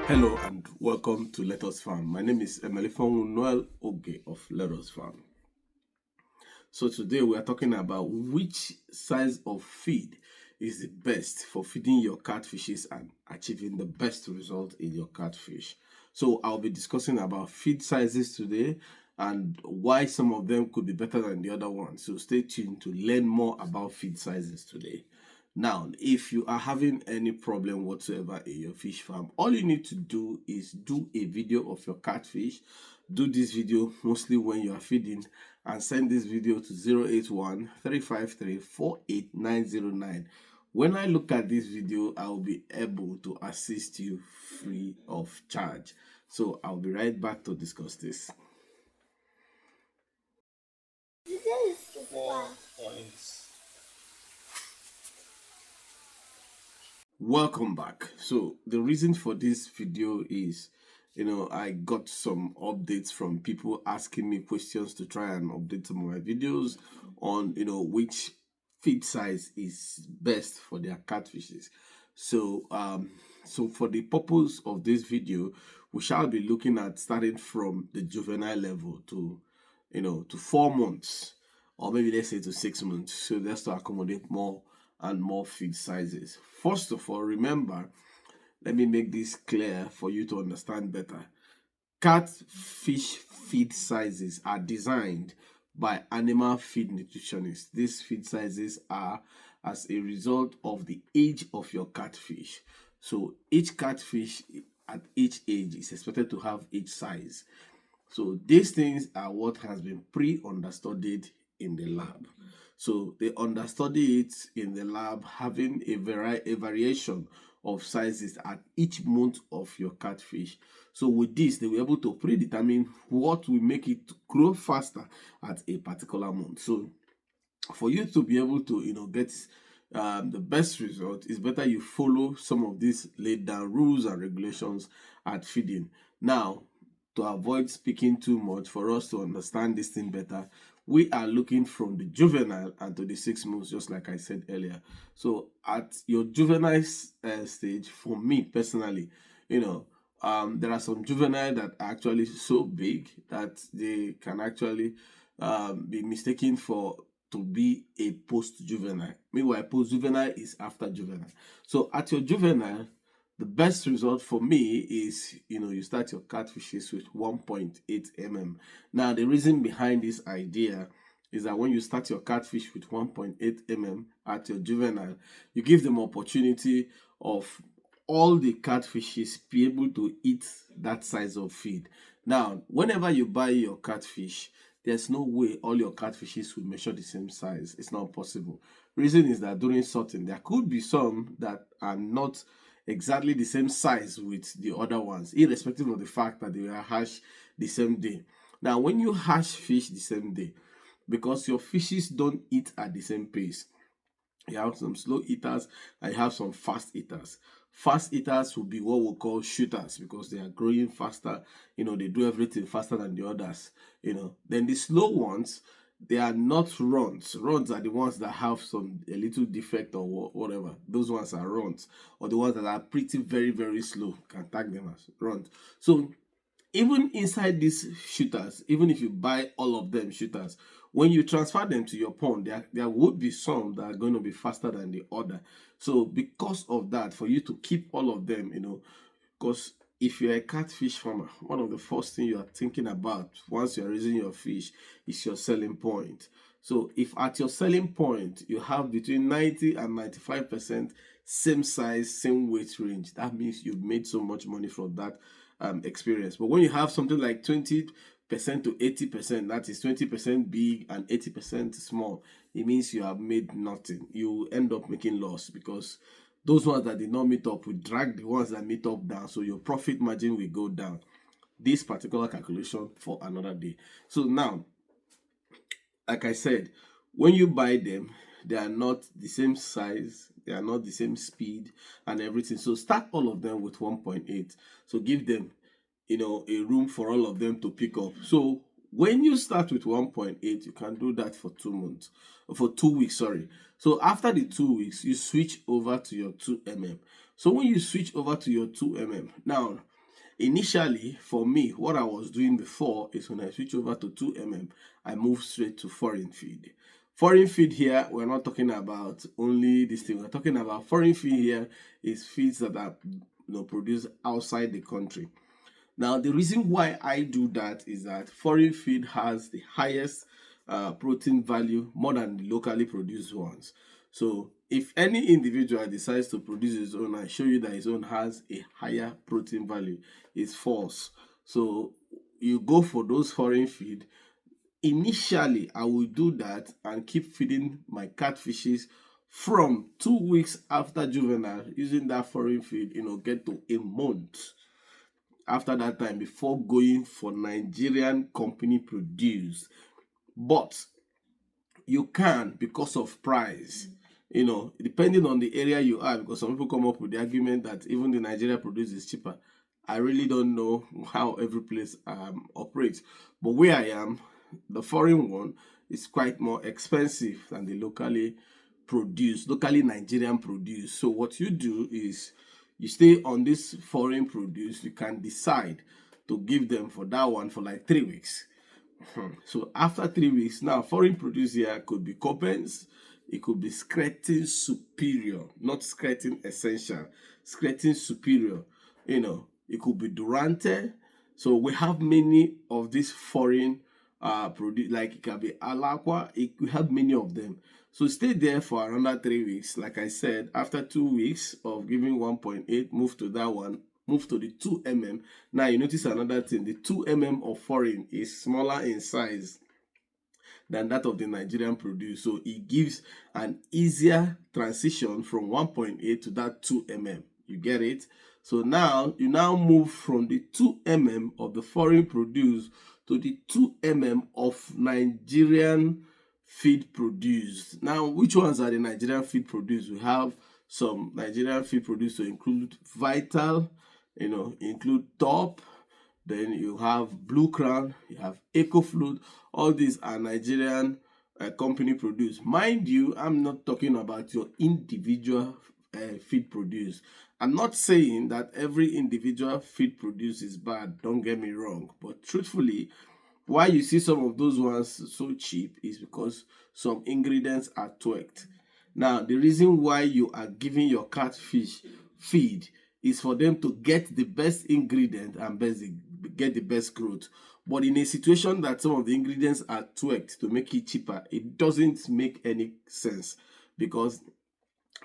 Hello and welcome to Let Us Farm. My name is Emelifon Noel Oge of Let Us Farm. So today we are talking about which size of feed is the best for feeding your catfishes and achieving the best result in your catfish. So I'll be discussing about feed sizes today and why some of them could be better than the other ones. So stay tuned to learn more about feed sizes today. Now, if you are having any problem whatsoever in your fish farm, all you need to do is do a video of your catfish. Do this video mostly when you are feeding and send this video to 081 353 48909. When I look at this video, I will be able to assist you free of charge. So I'll be right back to discuss this. 4 points. Welcome back. So the reason for this video is, I got some updates from people asking me questions to try and update some of my videos on, which feed size is best for their catfishes. So, so for the purpose of this video, we shall be looking at starting from the juvenile level to, to 4 months, or maybe let's say to 6 months. So that's to accommodate more and more feed sizes. First of all, remember, let me make this clear for you to understand better. Catfish feed sizes are designed by animal feed nutritionists. These feed sizes are as a result of the age of your catfish. So each catfish at each age is expected to have each size. So these things are what has been pre-understudied in the lab. So they understudy it in the lab, having a variation of sizes at each month of your catfish. So with this, they were able to predetermine what will make it grow faster at a particular month. So for you to be able to, get the best result, it's better you follow some of these laid down rules and regulations at feeding. Now, to avoid speaking too much, for us to understand this thing better, we are looking from the juvenile and to the 6 months, just like I said earlier. So at your juvenile stage, for me personally, there are some juvenile that are actually so big that they can actually be mistaken for to be a post-juvenile. Meanwhile, post-juvenile is after juvenile. So at your juvenile, the best result for me is, you start your catfishes with 1.8 mm. Now, the reason behind this idea is that when you start your catfish with 1.8 mm at your juvenile, you give them opportunity of all the catfishes be able to eat that size of feed. Now, whenever you buy your catfish, there's no way all your catfishes will measure the same size. It's not possible. Reason is that during sorting, there could be some that are not exactly the same size with the other ones, irrespective of the fact that they were hatched the same day. Now, when you hatch fish the same day, because your fishes don't eat at the same pace, you have some slow eaters and you have some fast eaters. Fast eaters will be what we call shooters because they are growing faster. They do everything faster than the others. Then the slow ones, they are not runs. Runs are the ones that have a little defect or whatever. Those ones are runs. Or the ones that are pretty very, very slow. Can tag them as runs. So even inside these shooters, even if you buy all of them shooters, when you transfer them to your pond, there would be some that are going to be faster than the other. So because of that, for you to keep all of them, because if you're a catfish farmer, one of the first things you are thinking about once you're raising your fish is your selling point. So if at your selling point you have between 90 and 95% same size, same weight range, that means you've made so much money from that experience. But when you have something like 20% to 80%, that is 20% big and 80% small, it means you have made nothing. You end up making loss because those ones that did not meet up will drag the ones that meet up down, so your profit margin will go down. This particular calculation for another day. So now, like I said, when you buy them, they are not the same size, they are not the same speed and everything. So start all of them with 1.8. So give them, a room for all of them to pick up. So when you start with 1.8, you can do that for 2 months, for 2 weeks, sorry. So after the 2 weeks, you switch over to your 2 mm. So when you switch over to your 2 mm, now Initially, for me, what I was doing before is when I switch over to 2 I move straight to foreign feed. Foreign feed here, we're not talking about only this thing. We're talking about foreign feed here is feeds that are produced outside the country. Now, the reason why I do that is that foreign feed has the highest protein value more than the locally produced ones. So if any individual decides to produce his own and show you that his own has a higher protein value, it's false. So you go for those foreign feed. Initially, I will do that and keep feeding my catfishes from 2 weeks after juvenile using that foreign feed, get to a month after that time before going for Nigerian company produced. But you can, because of price, depending on the area you are, because some people come up with the argument that even the Nigeria produced is cheaper. I really don't know how every place operates, but where I am, the foreign one is quite more expensive than the locally Nigerian produced. So what you do is you stay on this foreign produce. You can decide to give them for that one for like 3 weeks. So after 3 weeks, now foreign produce here could be Copens, it could be Skeleton Superior, not Skeleton Essential, Skeleton Superior, it could be Durante. So we have many of these foreign produce, like it can be Alaqua, we have many of them. So stay there for another 3 weeks. Like I said, after 2 weeks of giving 1.8, move to that one, move to the 2 Now you notice another thing, the 2 of foreign is smaller in size than that of the Nigerian produce. So it gives an easier transition from 1.8 to that 2 You get it? So now you move from the 2 of the foreign produce to the 2 of Nigerian feed produced. Now, which ones are the Nigerian feed produced? We have some Nigerian feed produced to include Vital, include Top, then you have Blue Crown, you have EcoFlood. All these are Nigerian company produced. Mind you, I'm not talking about your individual feed produce. I'm not saying that every individual feed produce is bad, don't get me wrong, but truthfully, why you see some of those ones so cheap is because some ingredients are tweaked. Now, the reason why you are giving your catfish feed is for them to get the best ingredient and get the best growth. But in a situation that some of the ingredients are tweaked to make it cheaper, it doesn't make any sense because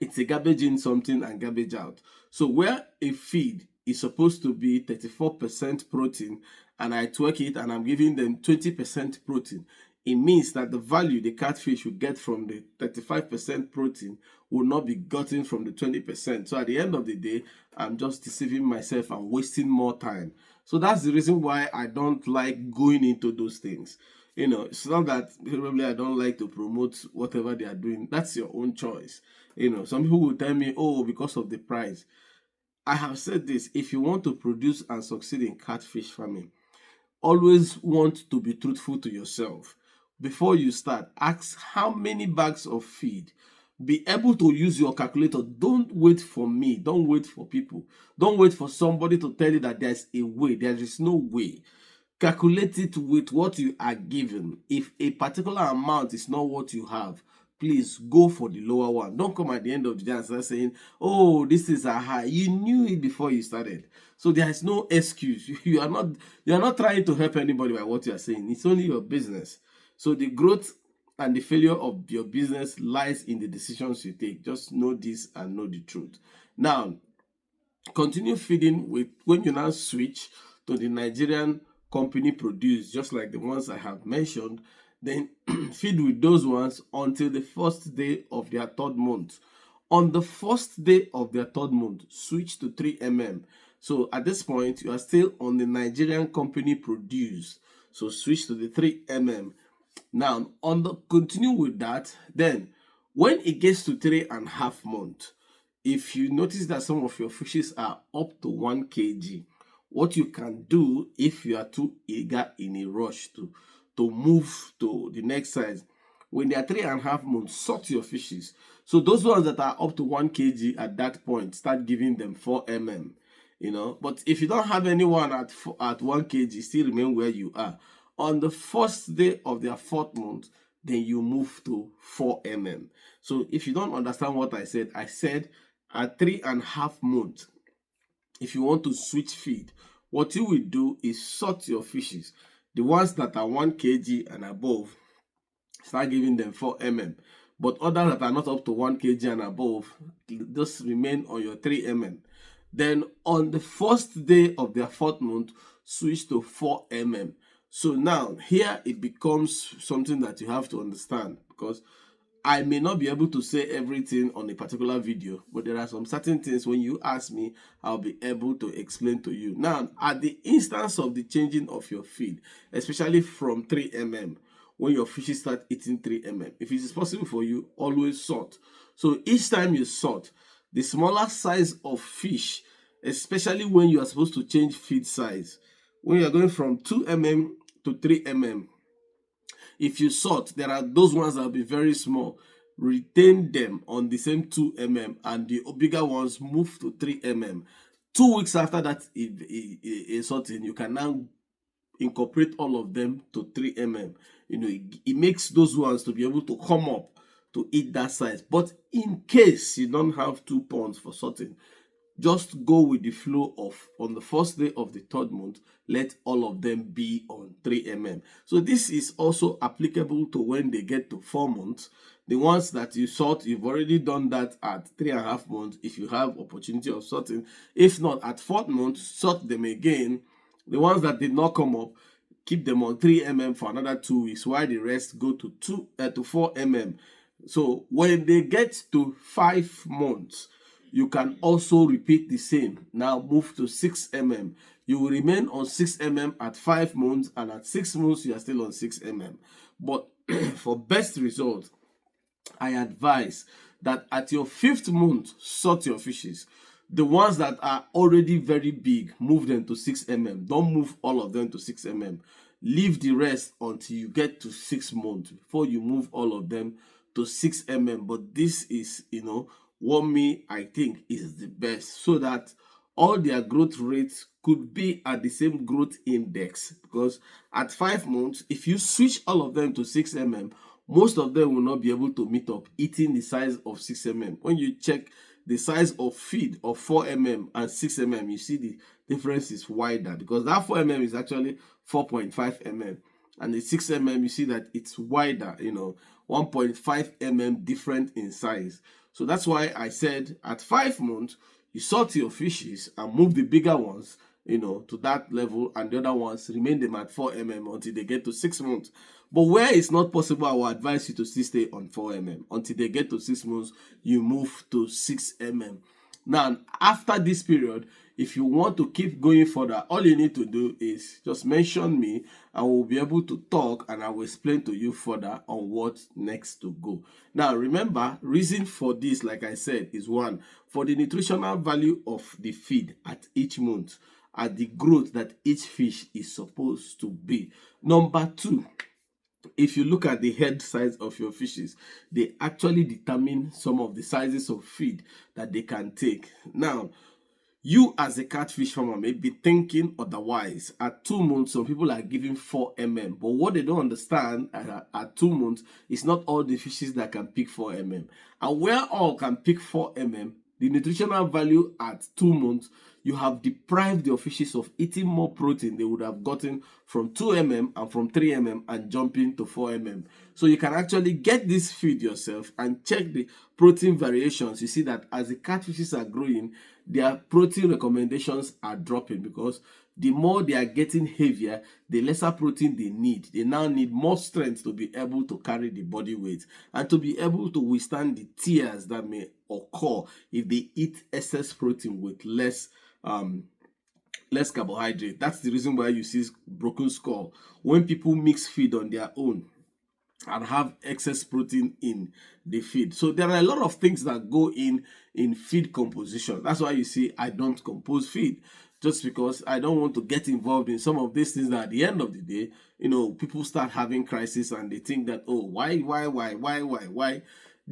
it's a garbage in something and garbage out. So where a feed is supposed to be 34% protein and I twerk it and I'm giving them 20% protein, it means that the value the catfish will get from the 35% protein will not be gotten from the 20%. So at the end of the day, I'm just deceiving myself and wasting more time. So that's the reason why I don't like going into those things. It's not that probably I don't like to promote whatever they are doing. That's your own choice. Some people will tell me, oh, because of the price. I have said this, if you want to produce and succeed in catfish farming, always want to be truthful to yourself. Before you start, ask how many bags of feed. Be able to use your calculator. Don't wait for me. Don't wait for people. Don't wait for somebody to tell you that there's a way. There is no way. Calculate it with what you are given. If a particular amount is not what you have, please go for the lower one. Don't come at the end of the day and start saying, oh, this is a high. You knew it before you started. So there is no excuse. You are not trying to help anybody by what you are saying. It's only your business. So the growth and the failure of your business lies in the decisions you take. Just know this and know the truth. Now, continue feeding with when you now switch to the Nigerian company produced, just like the ones I have mentioned, then feed with those ones until the first day of their third month. On the first day of their third month, switch to 3 So at this point, you are still on the Nigerian company produced. So switch to the 3 Now, continue with that. Then, when it gets to 3.5 months, if you notice that some of your fishes are up to 1 kg, what you can do if you are too eager in a rush to move to the next size, when they are 3.5 months, sort your fishes. So those ones that are up to 1 kg at that point, start giving them 4 But if you don't have anyone at 1 kg, still remain where you are. On the first day of their 4th month, then you move to 4 mm. So if you don't understand what I said at 3.5 months, if you want to switch feed, what you will do is sort your fishes. The ones that are 1 kg and above, start giving them 4 mm. But others that are not up to 1 kg and above, just remain on your 3 mm. Then on the first day of their 4th month, switch to 4 mm. So now here it becomes something that you have to understand, because I may not be able to say everything on a particular video, but there are some certain things when you ask me, I'll be able to explain to you. Now, at the instance of the changing of your feed, especially from 3 mm, when your fishes start eating 3 mm, if it is possible for you, always sort. So each time you sort, the smaller size of fish, especially when you are supposed to change feed size, when you are going from 2 mm to 3 mm, if you sort, there are those ones that will be very small. Retain them on the same 2 mm, and the bigger ones move to 3 mm. 2 weeks after that sorting, you can now incorporate all of them to 3 mm. It makes those ones to be able to come up to eat that size. But in case you don't have 2 ponds for sorting, just go with the flow of, on the first day of the 3rd month, let all of them be on 3 mm. So this is also applicable to when they get to 4 months. The ones that you sort, you've already done that at 3.5 months if you have opportunity of sorting. If not, at 4th month, sort them again. The ones that did not come up, keep them on 3 mm for another 2 weeks, while the rest go to 4 mm. So when they get to 5 months, you can also repeat the same. Now move to 6 mm. You will remain on 6 mm at 5 months, and at 6 months you are still on 6 mm. But for best result, I advise that at your 5th month, sort your fishes. The ones that are already very big, move them to 6 mm. Don't move all of them to 6 mm. Leave the rest until you get to 6 months before you move all of them to 6 mm. But this is, what I think is the best, so that all their growth rates could be at the same growth index. Because at 5 months, if you switch all of them to 6 mm, most of them will not be able to meet up eating the size of 6 mm. When you check the size of feed of 4 mm and 6 mm, you see the difference is wider, because that 4 mm is actually 4.5 mm, and the 6 mm, you see that it's wider, 1.5 mm different in size. So that's why I said at 5 months, you sort your fishes and move the bigger ones, to that level, and the other ones remain them at 4 mm until they get to 6 months. But where it's not possible, I will advise you to still stay on 4 mm. Until they get to 6 months, you move to 6 mm. Now, after this period, if you want to keep going further, all you need to do is just mention me, and we'll be able to talk, and I will explain to you further on what next to go. Now, remember, reason for this, like I said, is 1, for the nutritional value of the feed at each month, at the growth that each fish is supposed to be. Number 2, if you look at the head size of your fishes, they actually determine some of the sizes of feed that they can take. Now, you as a catfish farmer may be thinking otherwise. At 2 months, some people are giving 4 mm. But what they don't understand at 2 months is not all the fishes that can pick 4 mm. And where all can pick 4 mm, the nutritional value at 2 months, you have deprived your fishes of eating more protein they would have gotten from 2 mm and from 3 mm and jumping to 4 mm. So you can actually get this feed yourself and check the protein variations. You see that as the catfishes are growing, their protein recommendations are dropping, because the more they are getting heavier, the lesser protein they need. They now need more strength to be able to carry the body weight and to be able to withstand the tears that may occur if they eat excess protein with less carbohydrate. That's the reason why you see broken skull when people mix feed on their own and have excess protein in the feed. So there are a lot of things that go in feed composition. That's why you see I don't compose feed, just because I don't want to get involved in some of these things that at the end of the day, people start having crisis and they think that, oh, why?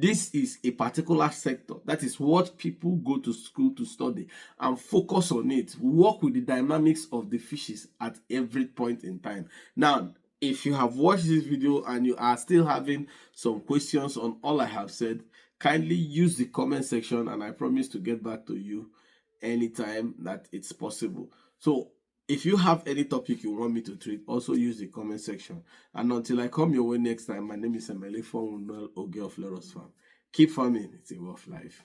This is a particular sector. That is what people go to school to study, and focus on it. Work with the dynamics of the fishes at every point in time. Now, if you have watched this video and you are still having some questions on all I have said, kindly use the comment section, and I promise to get back to you anytime that it's possible. So if you have any topic you want me to treat, also use the comment section. And until I come your way next time, my name is Emele from Oge of Leros Farm. Keep farming, it's a way of life.